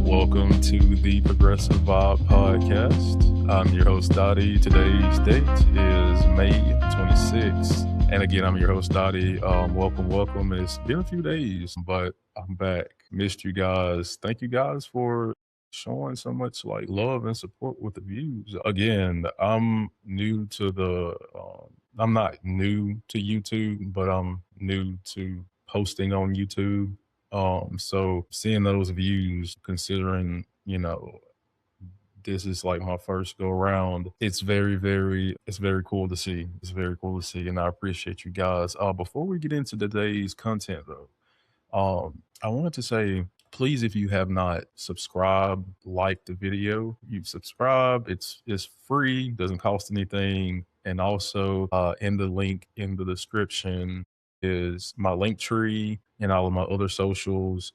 Welcome to the Progressive Vibe Podcast. I'm your host, Dottie. Today's date is May 26th. And again, I'm your host, Dottie. Welcome. It's been a few days, but I'm back. Missed you guys. Thank you guys for showing so much love and support with the views. Again, I'm not new to YouTube, but I'm new to posting on YouTube. So seeing those views, considering, this is like my first go around, it's very cool to see. It's very cool to see. And I appreciate you guys. Before we get into today's content though, I wanted to say, please, if you have not subscribed, like the video, you subscribe. It's free, doesn't cost anything. And also, in the link in the description is my link tree and all of my other socials.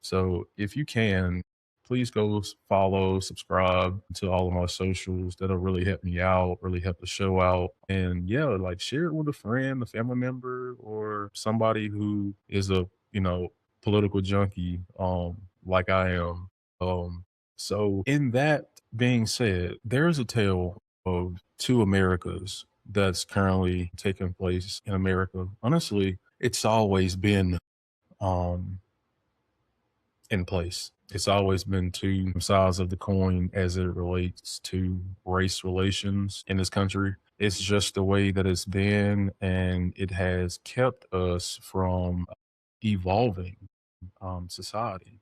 So if you can, please go follow, subscribe to all of my socials. That'll really help me out, really help the show out. And yeah, share it with a friend, a family member, or somebody who is a, political junkie, like I am. So in that being said, there's a tale of two Americas that's currently taking place in America. Honestly, it's always been um in place. It's always been two sides of the coin as it relates to race relations in this country. It's just the way that it's been, and it has kept us from evolving society.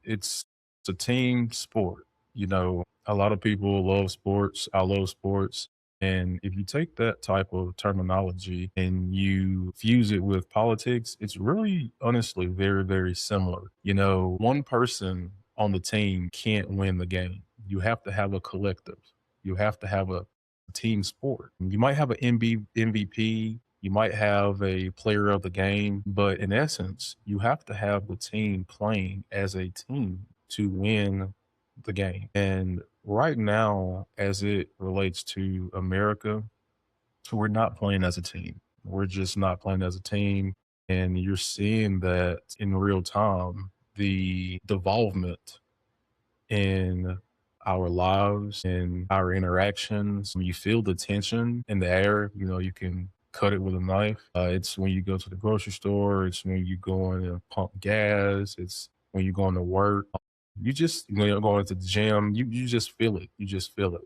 It's a team sport. A lot of people love sports. I love sports. And if you take that type of terminology and you fuse it with politics, it's really honestly very, very similar. One person on the team can't win the game. You have to have a collective. You have to have a team sport. You might have an MVP, you might have a player of the game, but in essence, you have to have the team playing as a team to win the game. And right now, as it relates to America, we're not playing as a team. We're just not playing as a team. And you're seeing that in real time, the devolvement in our lives and our interactions. You feel the tension in the air. You can cut it with a knife. It's when you go to the grocery store. It's when you go in and pump gas. It's when you're going to work. You just, when you're going to the gym, you just feel it. You just feel it.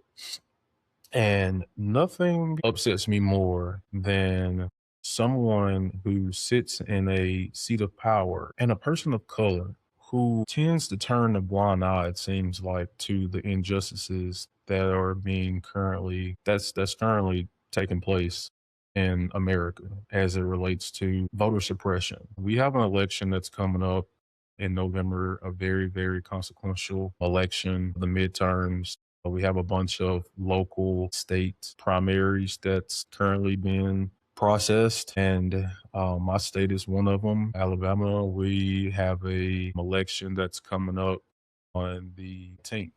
And nothing upsets me more than someone who sits in a seat of power and a person of color who tends to turn a blind eye, it seems like, to the injustices that are being that's currently taking place in America as it relates to voter suppression. We have an election that's coming up in November, a very, very consequential election, the midterms. We have a bunch of local state primaries that's currently being processed, and my state is one of them, Alabama. We have a election that's coming up on the 10th,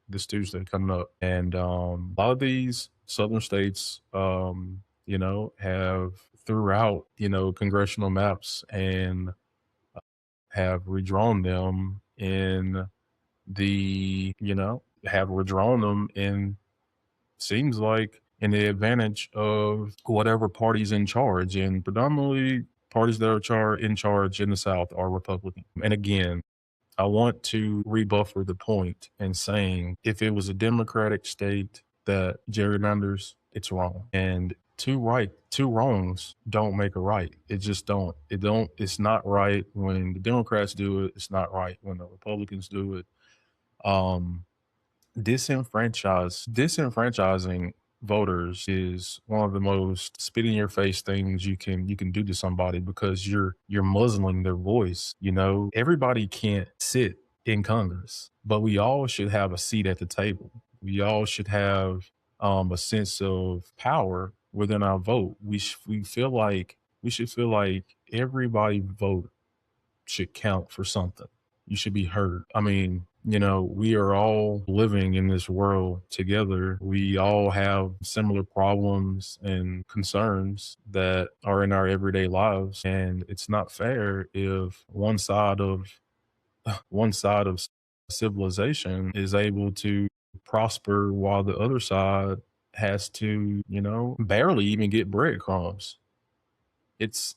this Tuesday coming up. And a lot of these southern states, have throughout, congressional maps and have redrawn them in have redrawn them in, seems like, in the advantage of whatever party's in charge. And predominantly parties that are in charge in the South are Republican. And again, I want to rebuffer the point in saying if it was a Democratic state that gerrymanders, it's wrong. And two wrongs don't make a right. It just don't. It's not right when the Democrats do it. It's not right when the Republicans do it. Um, disenfranchising voters is one of the most spit in your face things you can do to somebody, because you're muzzling their voice. Everybody can't sit in Congress, but we all should have a seat at the table. We all should have a sense of power within our vote. We should feel like everybody vote should count for something. You should be heard. I mean, we are all living in this world together. We all have similar problems and concerns that are in our everyday lives. And it's not fair if one side of one side of civilization is able to prosper while the other side has to, barely even get breadcrumbs. It's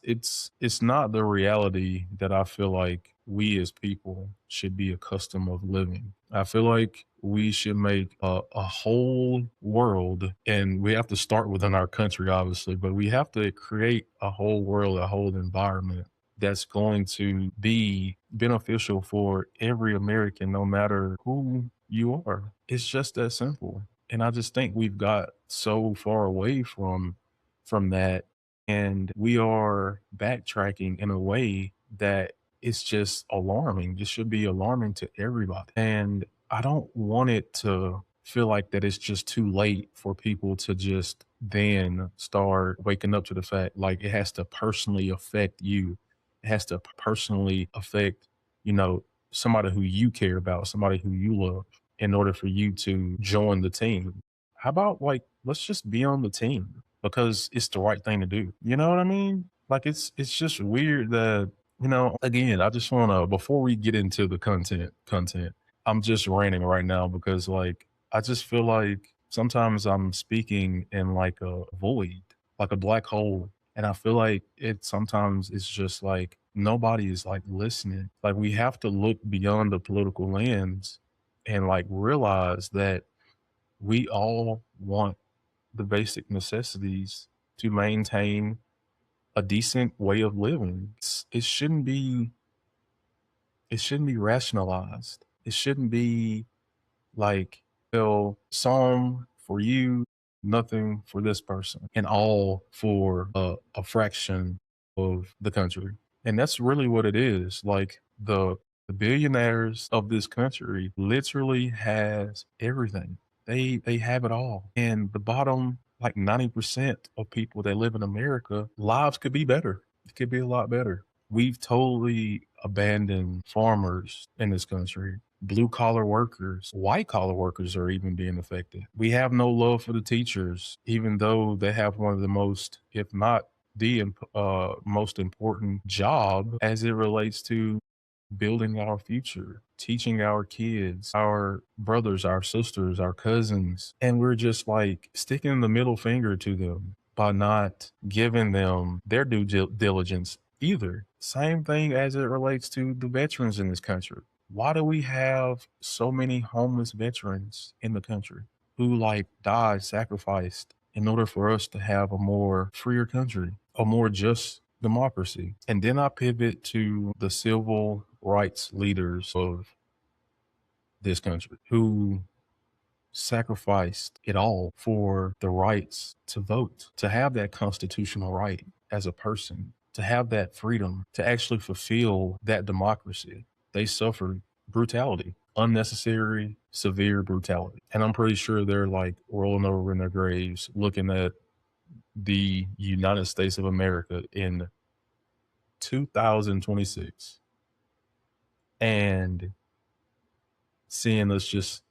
not the reality that I feel like we as people should be accustomed of living. I feel like we should make a whole world, and we have to start within our country, obviously, but we have to create a whole world, a whole environment that's going to be beneficial for every American, no matter who you are. It's just that simple. And I just think we've got so far away from that, and we are backtracking in a way that it's just alarming. It should be alarming to everybody. And I don't want it to feel like that it's just too late for people to just then start waking up to the fact like it has to personally affect you. It has to personally affect, you know, somebody who you care about, somebody who you love in order for you to join the team. How about like let's just be on the team because it's the right thing to do. You know what I mean? Like it's just weird that, again, I just want to before we get into the content, I'm just ranting right now because like I just feel like sometimes I'm speaking in like a void, like a black hole. And I feel like it sometimes it's just like nobody is like listening. Like we have to look beyond the political lens and like realize that we all want the basic necessities to maintain a decent way of living. It shouldn't be rationalized. It shouldn't be like, well, some for you, nothing for this person, and all for a fraction of the country. And that's really what it is. Like the billionaires of this country literally has everything. They have it all. And the bottom like 90% of people that live in America, lives could be better. It could be a lot better. We've totally abandoned farmers in this country. Blue collar workers, white collar workers are even being affected. We have no love for the teachers, even though they have one of the most, if not the most important job as it relates to building our future, teaching our kids, our brothers, our sisters, our cousins. And we're just like sticking the middle finger to them by not giving them their diligence either. Same thing as it relates to the veterans in this country. Why do we have so many homeless veterans in the country who like died, sacrificed in order for us to have a more freer country, a more just democracy? And then I pivot to the civil rights leaders of this country who sacrificed it all for the rights to vote, to have that constitutional right as a person, to have that freedom, to actually fulfill that democracy. They suffered brutality, unnecessary, severe brutality. And I'm pretty sure they're like rolling over in their graves looking at the United States of America in 2026 and seeing us just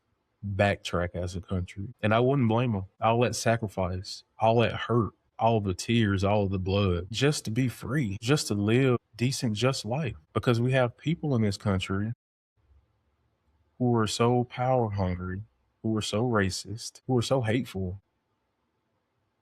backtrack as a country. And I wouldn't blame them. All that sacrifice, all that hurt, all the tears, all of the blood, just to be free, just to live decent, just life. Because we have people in this country who are so power hungry, who are so racist, who are so hateful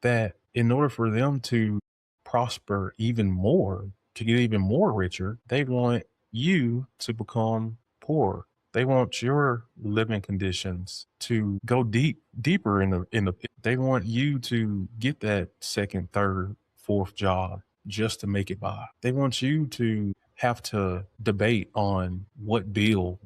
that in order for them to prosper even more, to get even more richer, they want you to become poor. They want your living conditions to go deeper in the pit. They want you to get that second, third, fourth job just to make it by. They want you to have to debate on what bill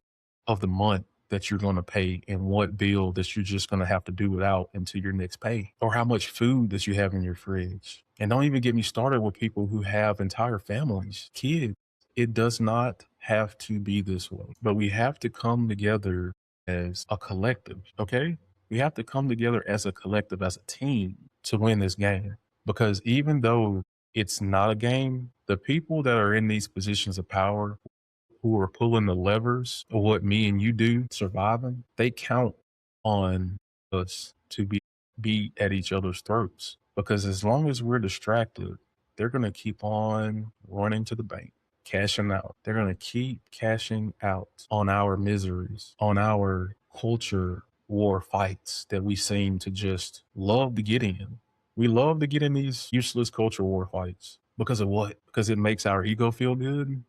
of the month that you're going to pay and what bill that you're just going to have to do without until your next pay, or how much food that you have in your fridge. And don't even get me started with people who have entire families, kids. It does not have to be this way, but we have to come together as a collective. Okay. We have to come together as a collective, as a team to win this game. Because even though it's not a game, the people that are in these positions of power who are pulling the levers of what me and you do surviving, they count on us to be at each other's throats. Because as long as we're distracted, they're going to keep on running to the bank, cashing out. They're going to keep cashing out on our miseries, on our culture war fights that we seem to just love to get in. We love to get in these useless culture war fights. Because of what? Because it makes our ego feel good?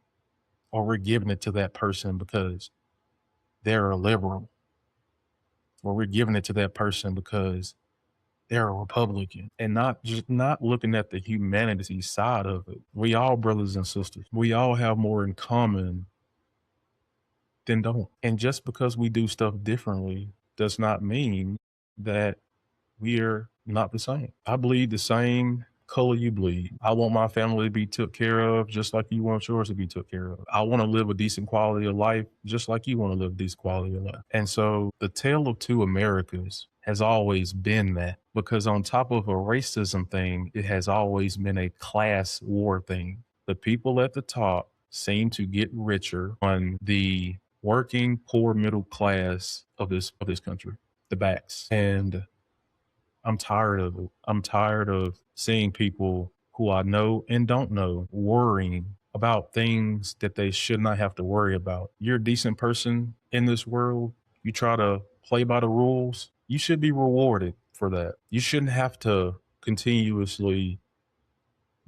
Or we're giving it to that person because they're a liberal? Or we're giving it to that person because they're a Republican, and not looking at the humanity side of it. We all brothers and sisters. We all have more in common than don't. And just because we do stuff differently does not mean that we're not the same. I bleed the same color you bleed. I want my family to be took care of just like you want yours to be took care of. I want to live a decent quality of life just like you want to live a decent quality of life. And so the tale of two Americas has always been that, because on top of a racism thing, it has always been a class war thing. The people at the top seem to get richer on the working poor middle class of this country, the backs. And I'm tired of it. I'm tired of seeing people who I know and don't know worrying about things that they should not have to worry about. You're a decent person in this world. You try to play by the rules. You should be rewarded for that. You shouldn't have to continuously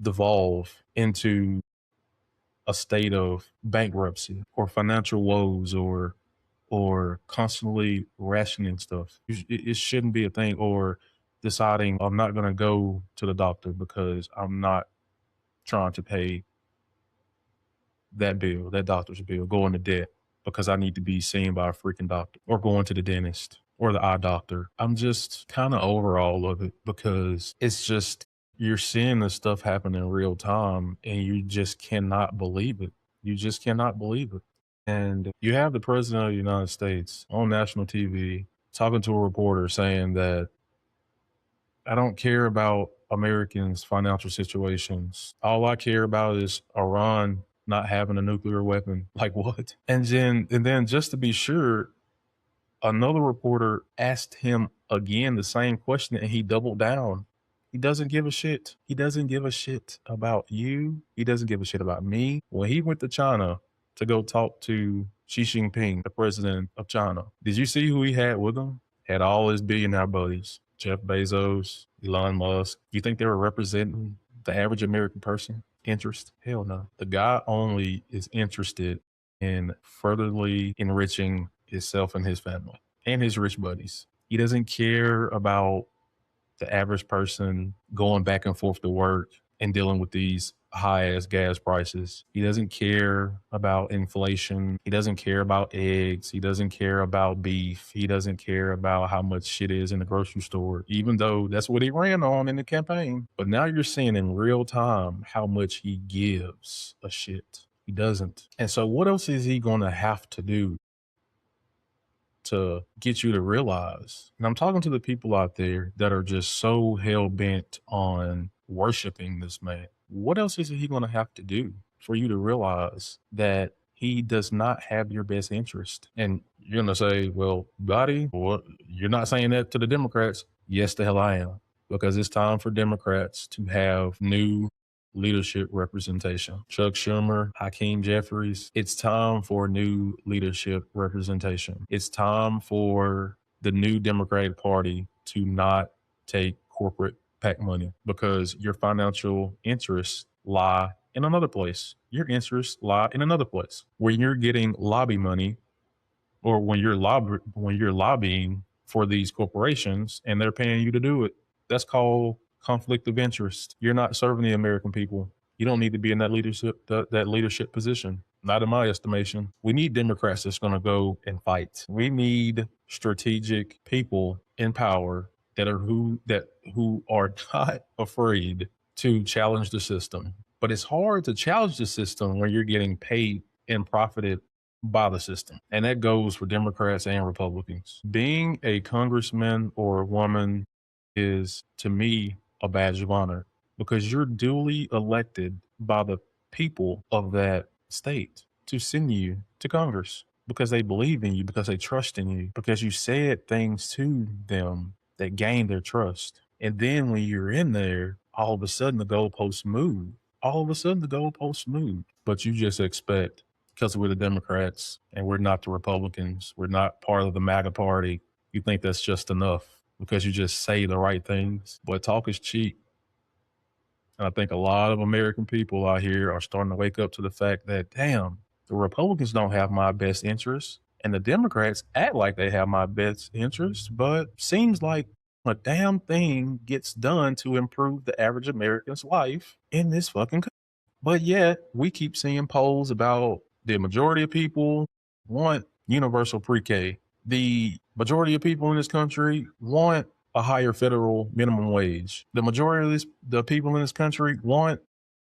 devolve into a state of bankruptcy or financial woes or constantly rationing stuff. It shouldn't be a thing. Or deciding I'm not going to go to the doctor because I'm not trying to pay that bill, that doctor's bill, go into debt because I need to be seen by a freaking doctor, or going to the dentist or the eye doctor. I'm just kind of over all of it, because it's just, you're seeing this stuff happen in real time and you just cannot believe it. You just cannot believe it. And you have the president of the United States on national TV talking to a reporter saying that I don't care about Americans' financial situations. All I care about is Iran not having a nuclear weapon. Like what? And then just to be sure, another reporter asked him again the same question and he doubled down. He doesn't give a shit. He doesn't give a shit about you. He doesn't give a shit about me. When he went to China to go talk to Xi Jinping, the president of China, did you see who he had with him? Had all his billionaire buddies, Jeff Bezos, Elon Musk. You think they were representing the average American person interest? Hell no. The guy only is interested in furtherly enriching himself and his family and his rich buddies. He doesn't care about the average person going back and forth to work and dealing with these high ass gas prices. He doesn't care about inflation. He doesn't care about eggs. He doesn't care about beef. He doesn't care about how much shit is in the grocery store, even though that's what he ran on in the campaign. But now you're seeing in real time how much he gives a shit. He doesn't. And so what else is he going to have to do to get you to realize? And I'm talking to the people out there that are just so hell bent on worshiping this man. What else is he going to have to do for you to realize that he does not have your best interest? And you're going to say, well, Gotti, what? You're not saying that to the Democrats. Yes, the hell I am. Because it's time for Democrats to have new leadership representation. Chuck Schumer, Hakeem Jeffries. It's time for new leadership representation. It's time for the new Democratic Party to not take corporate PAC money, because your financial interests lie in another place. Your interests lie in another place. When you're getting lobby money, or when you're lobbying for these corporations and they're paying you to do it, that's called conflict of interest. You're not serving the American people. You don't need to be in that leadership position. Not in my estimation. We need Democrats that's going to go and fight. We need strategic people in power who are not afraid to challenge the system. But it's hard to challenge the system when you're getting paid and profited by the system. And that goes for Democrats and Republicans. Being a congressman or a woman is, to me, a badge of honor, because you're duly elected by the people of that state to send you to Congress, because they believe in you, because they trust in you, because you said things to them that gain their trust. And then when you're in there, all of a sudden the goalposts move. All of a sudden the goalposts move but you just expect, because we're the Democrats and we're not the Republicans, we're not part of the MAGA party, you think that's just enough because you just say the right things. But talk is cheap. And I think a lot of American people out here are starting to wake up to the fact that, damn, the Republicans don't have my best interests and the Democrats act like they have my best interests, but seems like a damn thing gets done to improve the average American's life in this fucking country. But yet we keep seeing polls about the majority of people want universal pre-K. The majority of people in this country want a higher federal minimum wage. The majority of the people in this country want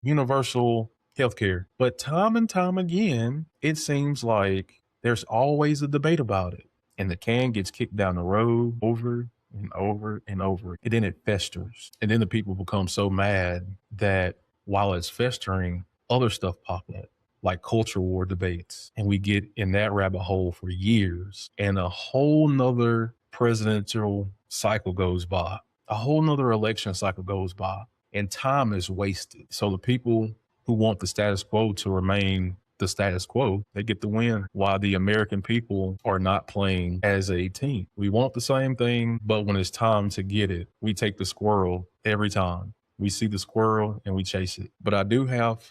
universal health care. But time and time again, it seems like there's always a debate about it. And the can gets kicked down the road over and over and over. And then it festers. And then the people become so mad that while it's festering, other stuff pop up, like culture war debates. And we get in that rabbit hole for years. And a whole nother presidential cycle goes by. A whole nother election cycle goes by. And time is wasted. So the people who want the status quo to remain the status quo, they get the win, while the American people are not playing as a team. We want the same thing, but when it's time to get it, we take the squirrel every time. We see the squirrel and we chase it. But I do have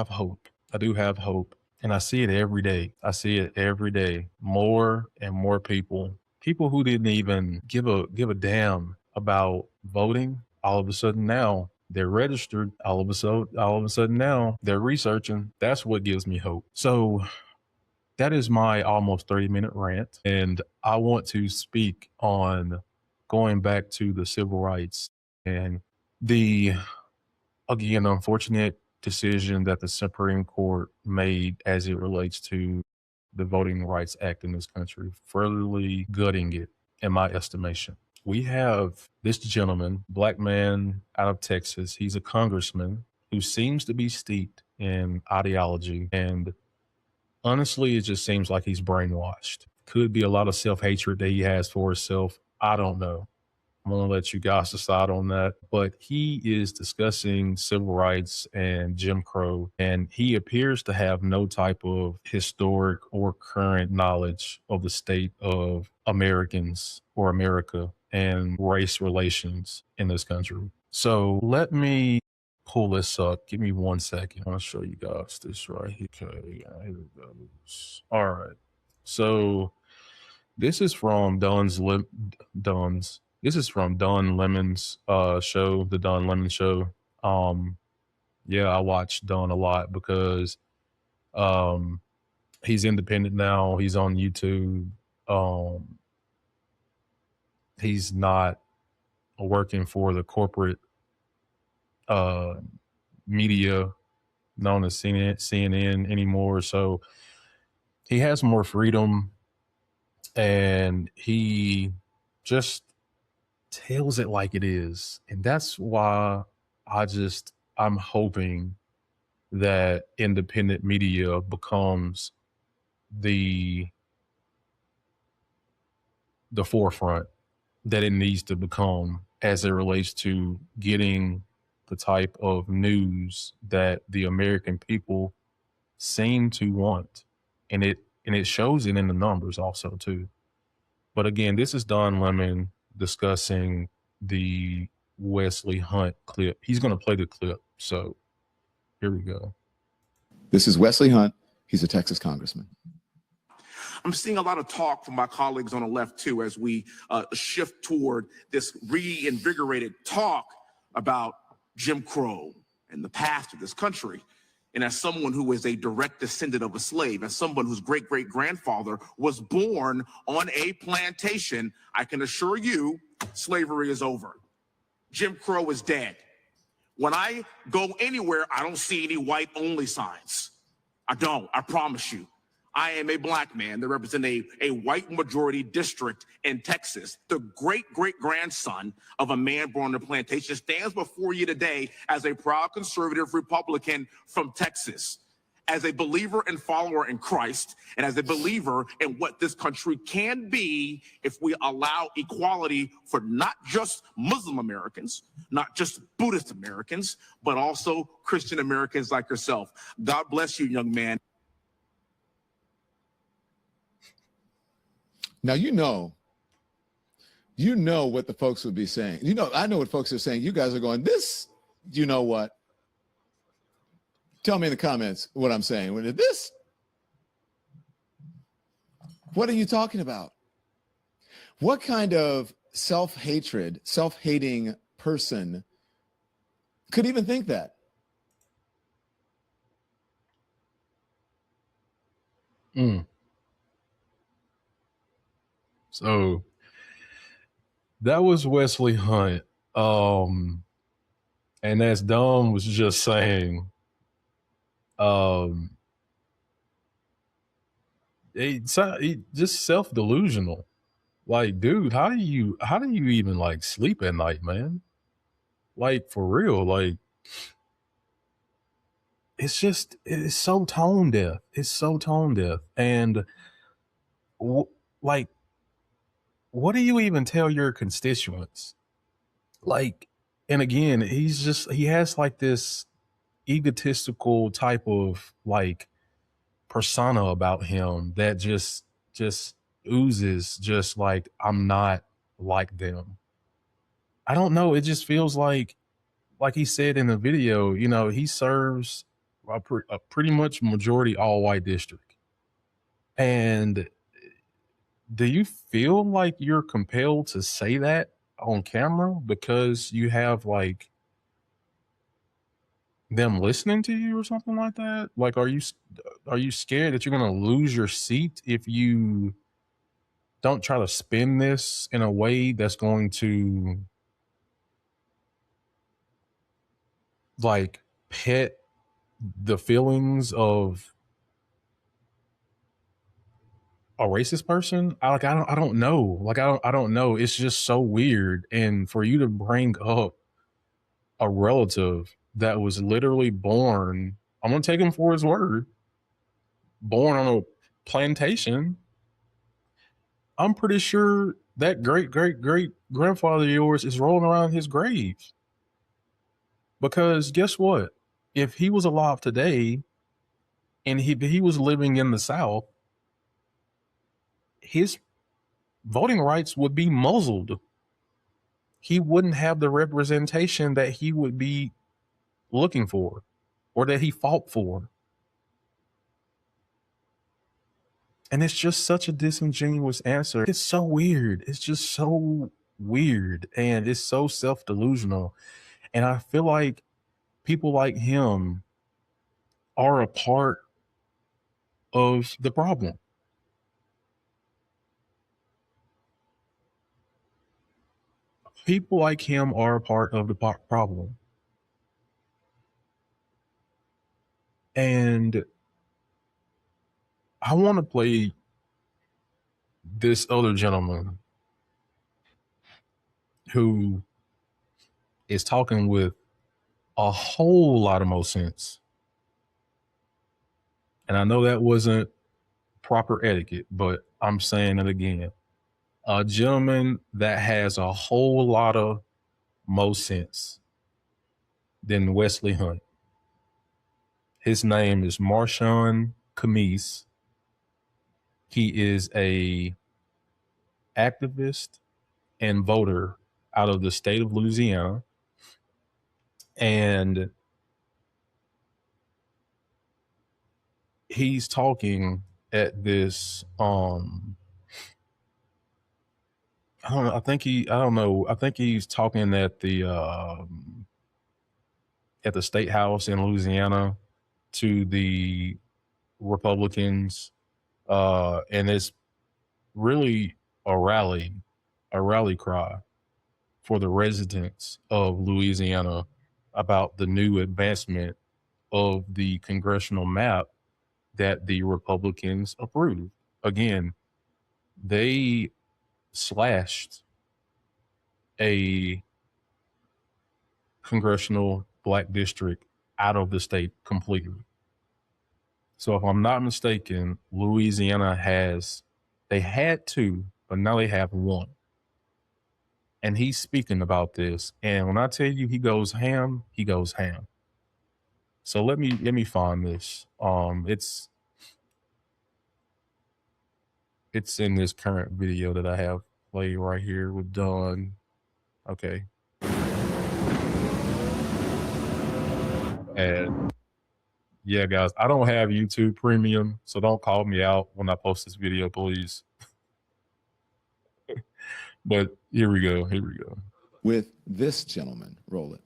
hope. I do have hope. And I see it every day. I see it every day. More and more people who didn't even give a damn about voting, all of a sudden now they're registered. All of a sudden now they're researching. That's what gives me hope. So that is my almost 30-minute rant. And I want to speak on going back to the civil rights and the, again, unfortunate decision that the Supreme Court made as it relates to the Voting Rights Act in this country, furtherly gutting it, in my estimation. We have this gentleman, black man out of Texas. He's a congressman who seems to be steeped in ideology. And honestly, it just seems like he's brainwashed. Could be a lot of self-hatred that he has for himself. I don't know. I'm going to let you guys decide on that. But he is discussing civil rights and Jim Crow, and he appears to have no type of historic or current knowledge of the state of Americans or America and race relations in this country. So let me pull this up. Give me 1 second. I'll show you guys this right here. Okay, here it goes. All right. So this is from This is from Don Lemon's show, the Don Lemon Show. Yeah, I watch Don a lot because he's independent now. He's on YouTube. He's not working for the corporate media known as CNN anymore. So he has more freedom, and he just tells it like it is. And that's why I'm hoping that independent media becomes the forefront that it needs to become as it relates to getting the type of news that the American people seem to want. And it shows it in the numbers also too. But again, this is Don Lemon discussing the Wesley Hunt clip. He's going to play the clip. So here we go. This is Wesley Hunt. He's a Texas congressman. I'm seeing a lot of talk from my colleagues on the left too, as we shift toward this reinvigorated talk about Jim Crow and the past of this country. And as someone who is a direct descendant of a slave, as someone whose great-great-grandfather was born on a plantation, I can assure you slavery is over. Jim Crow is dead. When I go anywhere, I don't see any white-only signs. I don't, I promise you. I am a black man that represents a white majority district in Texas. The great-great-grandson of a man born on a plantation stands before you today as a proud conservative Republican from Texas. as a believer and follower in Christ, and as a believer in what this country can be if we allow equality for not just Muslim Americans, not just Buddhist Americans, but also Christian Americans like yourself. God bless you, young man. Now, you know what the folks would be saying. I know what folks are saying. You guys are going, this, you know what? Tell me in the comments what I'm saying. When this, what are you talking about? What kind of self-hatred, self-hating person could even think that? So that was Wesley Hunt. And as Dom was just saying, it's just self-delusional. Like, dude, how do you even like sleep at night, man? Like, for real, like, it's so tone deaf. It's so tone deaf. And like, what do you even tell your constituents? Like, and again, he has like this egotistical type of like persona about him that just oozes just like, I'm not like them. I don't know. It just feels like he said in the video, he serves a pretty much majority all white district. And do you feel like you're compelled to say that on camera because you have like them listening to you or something like that? Like, are you scared that you're going to lose your seat if you don't try to spin this in a way that's going to like pet the feelings of a racist person? I don't know. Like, I don't know. It's just so weird. And for you to bring up a relative that was literally born, I'm going to take him for his word, born on a plantation. I'm pretty sure that great grandfather of yours is rolling around his grave. Because guess what? If he was alive today and he was living in the South, his voting rights would be muzzled. He wouldn't have the representation that he would be looking for or that he fought for. And it's just such a disingenuous answer. It's so weird. It's just so weird. And it's so self-delusional. And I feel like people like him are a part of the problem. People like him are a part of the problem. And I want to play this other gentleman who is talking with a whole lot of more sense. And I know that wasn't proper etiquette, but I'm saying it again. A gentleman that has a whole lot of more sense than Wesley Hunt. His name is Marshawn Camise. He is a activist and voter out of the state of Louisiana. And he's talking at this I think he's talking at the state house in Louisiana to the Republicans, and it's really a rally cry for the residents of Louisiana about the new advancement of the congressional map that the Republicans approved. Again, they slashed a congressional black district out of the state completely. So if I'm not mistaken, Louisiana they had two, but now they have one. And he's speaking about this. And when I tell you he goes ham, he goes ham. So let me find this. It's in this current video that I have played right here with Don. Okay. And yeah, guys, I don't have YouTube Premium, so don't call me out when I post this video, please. But here we go. With this gentleman. Roll it.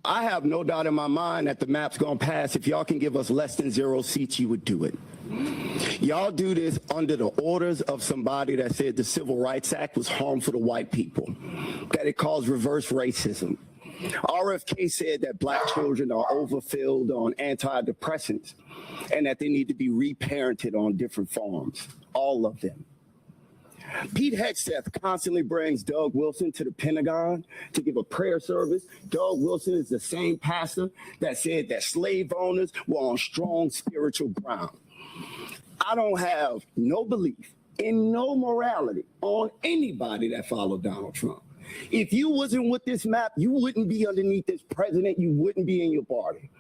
I have no doubt in my mind that the map's going to pass. If y'all can give us less than 0 seats, you would do it. Y'all do this under the orders of somebody that said the Civil Rights Act was harmful to white people, that it caused reverse racism. RFK said that black children are overfilled on antidepressants and that they need to be reparented on different forms, all of them. Pete Hegseth constantly brings Doug Wilson to the Pentagon to give a prayer service. Doug Wilson is the same pastor that said that slave owners were on strong spiritual ground. I don't have no belief in no morality on anybody that followed Donald Trump. If you wasn't with this map, you wouldn't be underneath this president. You wouldn't be in your party.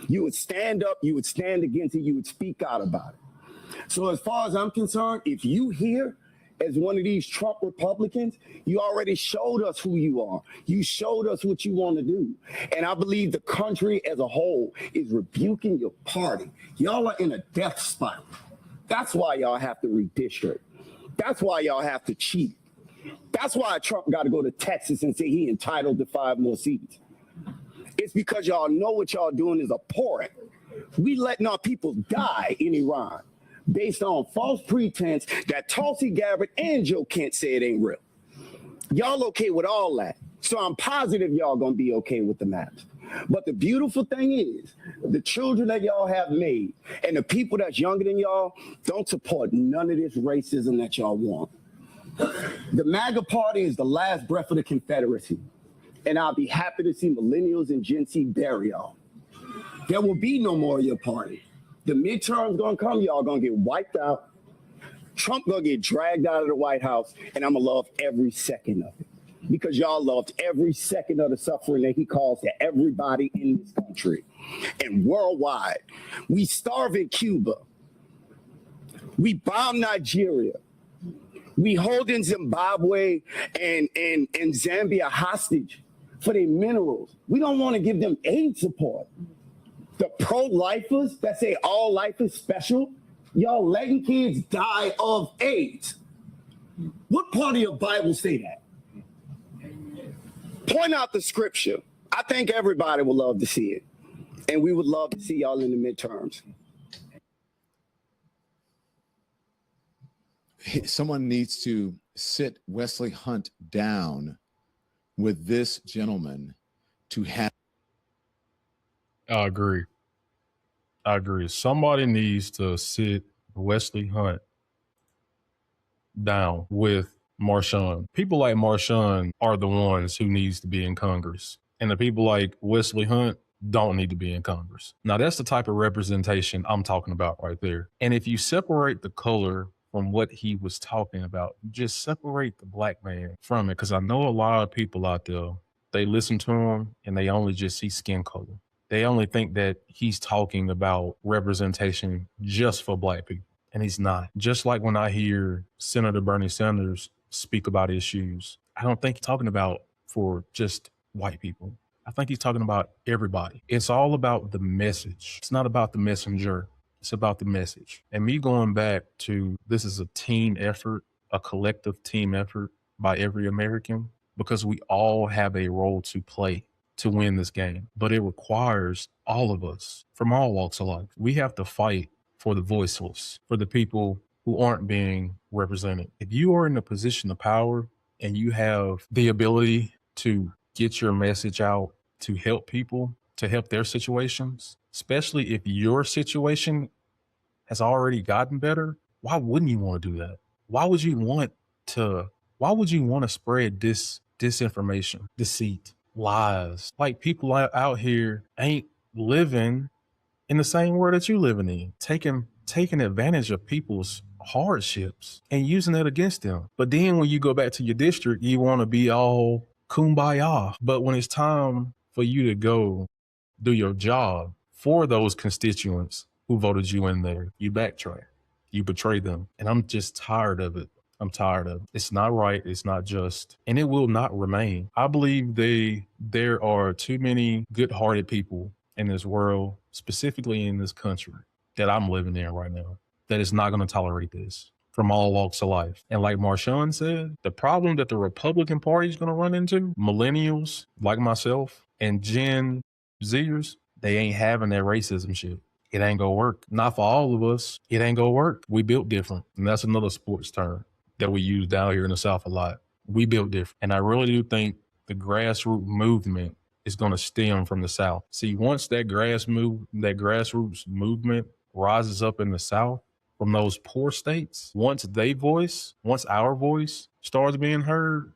You would stand up, you would stand against it, you would speak out about it. So as far as I'm concerned, if you here as one of these Trump Republicans, you already showed us who you are. You showed us what you want to do. And I believe the country as a whole is rebuking your party. Y'all are in a death spiral. That's why y'all have to redistrict. That's why y'all have to cheat. That's why Trump got to go to Texas and say he entitled to 5 more seats. It's because y'all know what y'all doing is abhorrent. We letting our people die in Iran based on false pretense that Tulsi Gabbard and Joe Kent said ain't real. Y'all okay with all that. So I'm positive y'all gonna be okay with the maps. But the beautiful thing is, the children that y'all have made and the people that's younger than y'all don't support none of this racism that y'all want. The MAGA party is the last breath of the Confederacy. And I'll be happy to see millennials and Gen Z bury y'all. There will be no more of your party. The midterms gonna come, y'all gonna get wiped out. Trump gonna get dragged out of the White House, and I'm gonna love every second of it. Because y'all loved every second of the suffering that he caused to everybody in this country. And worldwide, we starve in Cuba. We bomb Nigeria. We hold in Zimbabwe and Zambia hostage for their minerals. We don't want to give them aid support. The pro-lifers that say all life is special, y'all letting kids die of AIDS. What part of your Bible say that? Point out the scripture. I think everybody would love to see it. And we would love to see y'all in the midterms. Someone needs to sit Wesley Hunt down with this gentleman to have. I agree. Somebody needs to sit Wesley Hunt down with Marshawn. People like Marshawn are the ones who needs to be in Congress. And the people like Wesley Hunt don't need to be in Congress. Now, that's the type of representation I'm talking about right there. And if you separate the color from what he was talking about, just separate the black man from it. Because I know a lot of people out there, they listen to him and they only just see skin color. They only think that he's talking about representation just for black people. And he's not. Just like when I hear Senator Bernie Sanders speak about issues, I don't think he's talking about for just white people. I think he's talking about everybody. It's all about the message. It's not about the messenger. It's about the message. And me going back to, this is a team effort, a collective team effort by every American, because we all have a role to play to win this game. But it requires all of us from all walks of life. We have to fight for the voiceless, for the people who aren't being represented. If you are in a position of power and you have the ability to get your message out, to help people, to help their situations, especially if your situation has already gotten better, why wouldn't you want to do that? Why would you want to spread disinformation, deceit, lies? Like, people out here ain't living in the same world that you living in, taking taking advantage of people's hardships and using it against them. But then when you go back to your district, you want to be all kumbaya. But when it's time for you to go do your job for those constituents who voted you in there, you backtrack, you betray them. And I'm just tired of it. I'm tired of it. It's not right. It's not just, and it will not remain. I believe there are too many good-hearted people in this world, specifically in this country that I'm living in right now, that is not going to tolerate this from all walks of life. And like Marshawn said, the problem that the Republican Party is going to run into, millennials like myself and Gen Zers, they ain't having that racism shit. It ain't gonna work. Not for all of us. It ain't gonna work. We built different. And that's another sports term that we use down here in the South a lot. We built different. And I really do think the grassroots movement is going to stem from the South. See, once that grassroots movement rises up in the South from those poor states, once our voice starts being heard,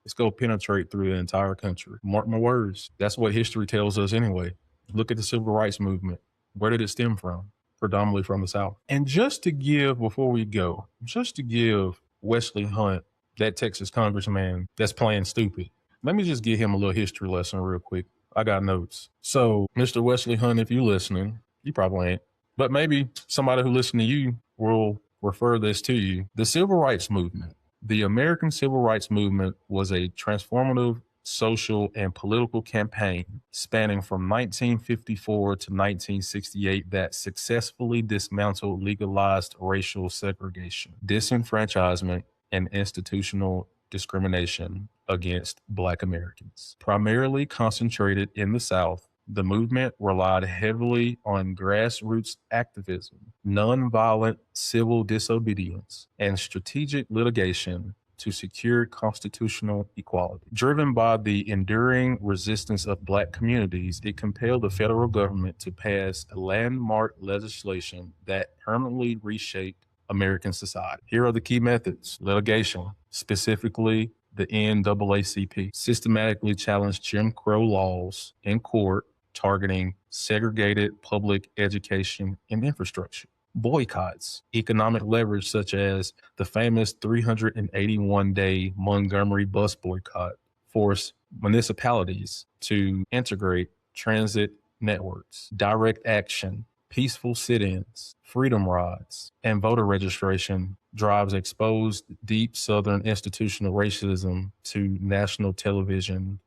it's going to penetrate through the entire country. Mark my words. That's what history tells us anyway. Look at the civil rights movement. Where did it stem from? Predominantly from the South. And before we go, just to give Wesley Hunt, that Texas congressman that's playing stupid, let me just give him a little history lesson real quick. I got notes. So, Mr. Wesley Hunt, if you're listening, you probably ain't, but maybe somebody who listens to you will refer this to you. The civil rights movement. The American Civil Rights Movement was a transformative social and political campaign spanning from 1954 to 1968 that successfully dismantled legalized racial segregation, disenfranchisement, and institutional discrimination against Black Americans. Primarily concentrated in the South, the movement relied heavily on grassroots activism, nonviolent civil disobedience, and strategic litigation to secure constitutional equality. Driven by the enduring resistance of Black communities, it compelled the federal government to pass landmark legislation that permanently reshaped American society. Here are the key methods. Litigation, specifically the NAACP, systematically challenged Jim Crow laws in court, targeting segregated public education and infrastructure. Boycotts, economic leverage such as the famous 381-day Montgomery bus boycott, forced municipalities to integrate transit networks. Direct action, peaceful sit-ins, freedom rides, and voter registration drives exposed deep Southern institutional racism to national television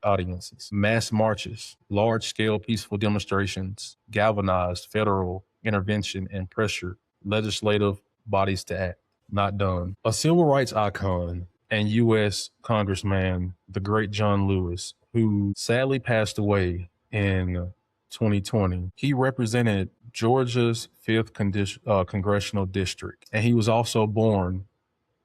audiences. Mass marches, large-scale peaceful demonstrations galvanized federal intervention and pressured legislative bodies to act. Not done. A civil rights icon and U.S. Congressman, the great John Lewis, who sadly passed away in 2020. He represented Georgia's 5th congressional district, and he was also born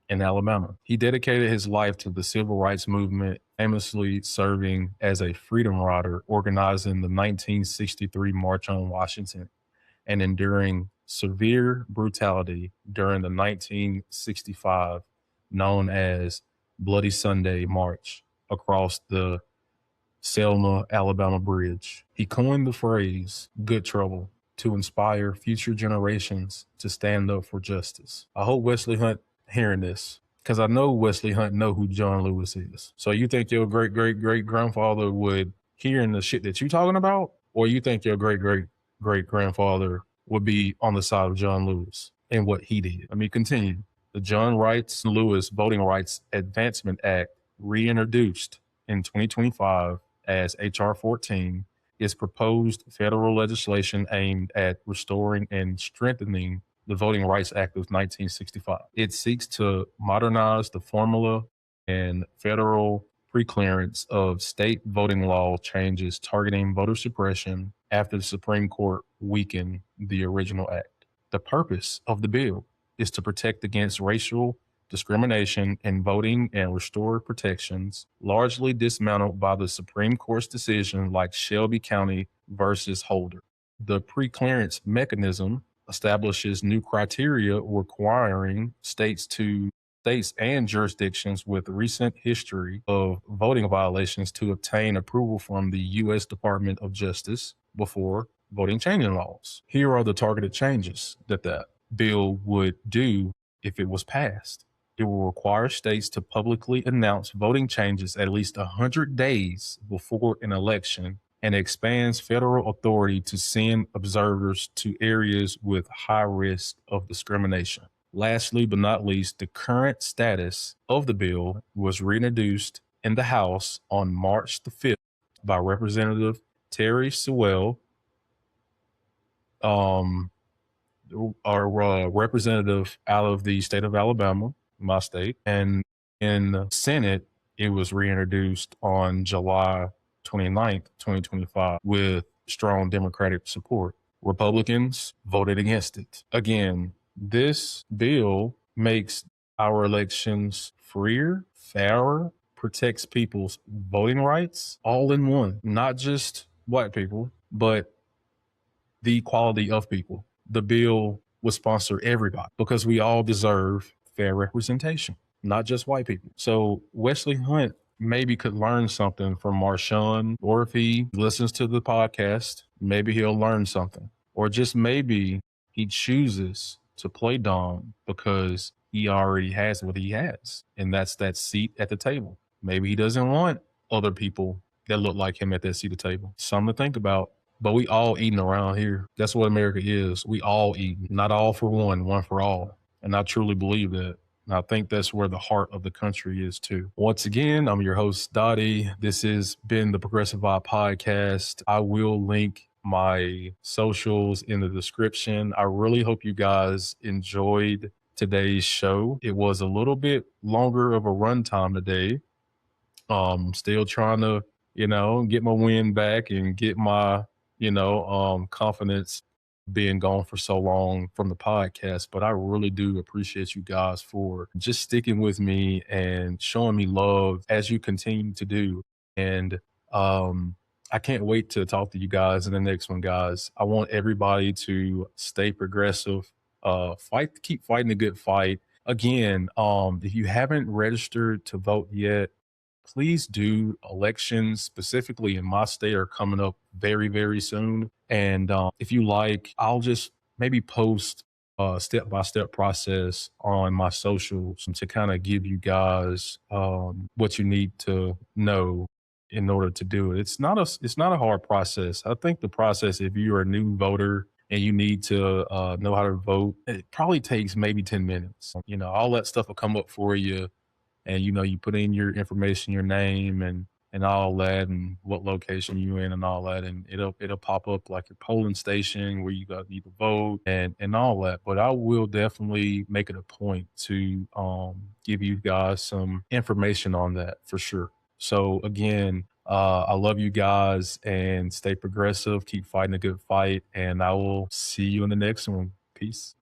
in Alabama. He dedicated his life to the civil rights movement, famously serving as a freedom rider, organizing the 1963 March on Washington, and enduring severe brutality during the 1965 known as Bloody Sunday March across the Selma, Alabama bridge. He coined the phrase "good trouble" to inspire future generations to stand up for justice. I hope Wesley Hunt hearing this, because I know Wesley Hunt know who John Lewis is. So you think your great-great-great-grandfather would hearing the shit that you talking about? Or you think your great-great-great-grandfather would be on the side of John Lewis and what he did? Let me continue. The John Wrights Lewis Voting Rights Advancement Act, reintroduced in 2025 as H.R. 14, is proposed federal legislation aimed at restoring and strengthening the Voting Rights Act of 1965. It seeks to modernize the formula and federal preclearance of state voting law changes targeting voter suppression after the Supreme Court weakened the original act. The purpose of the bill is to protect against racial discrimination in voting and restore protections largely dismantled by the Supreme Court's decision like Shelby County versus Holder. The preclearance mechanism establishes new criteria requiring states and jurisdictions with recent history of voting violations to obtain approval from the U.S. Department of Justice before voting changing laws. Here are the targeted changes that bill would do if it was passed. It will require states to publicly announce voting changes at least 100 days before an election and expands federal authority to send observers to areas with high risk of discrimination. Lastly, but not least, the current status of the bill was reintroduced in the House on March the 5th by Representative Terry Sewell, our representative out of the state of Alabama, my state. And in the Senate, it was reintroduced on July 29th, 2025, with strong Democratic support. Republicans voted against it. Again, this bill makes our elections freer, fairer, protects people's voting rights all in one, not just white people, but the equality of people. The bill will sponsor everybody because we all deserve fair representation, not just white people. So Wesley Hunt maybe could learn something from Marshawn, or if he listens to the podcast, maybe he'll learn something. Or just maybe he chooses to play dumb because he already has what he has, and that's that seat at the table. Maybe he doesn't want other people that look like him at that seat at the table. Something to think about. But we all eating around here. That's what America is. We all eat. Not all for one for all. And I truly believe that. And I think that's where the heart of the country is too. Once again, I'm your host, Dottie. This has been the Progressive Vibe Podcast. I will link my socials in the description. I really hope you guys enjoyed today's show. It was a little bit longer of a runtime today. Still trying to, get my wind back and get my confidence being gone for so long from the podcast. But I really do appreciate you guys for just sticking with me and showing me love as you continue to do. And I can't wait to talk to you guys in the next one, guys. I want everybody to stay progressive, keep fighting a good fight. Again, if you haven't registered to vote yet, please do. Elections, specifically in my state, are coming up very, very soon. And if you like, I'll just maybe post a step-by-step process on my socials to kind of give you guys what you need to know in order to do it. It's not a hard process. I think the process, if you're a new voter and you need to know how to vote, it probably takes maybe 10 minutes. All that stuff will come up for you. And, you put in your information, your name and all that, and what location you in and all that. And it'll pop up like your polling station where you need to vote and all that. But I will definitely make it a point to give you guys some information on that for sure. So again, I love you guys, and stay progressive, keep fighting a good fight, and I will see you in the next one. Peace.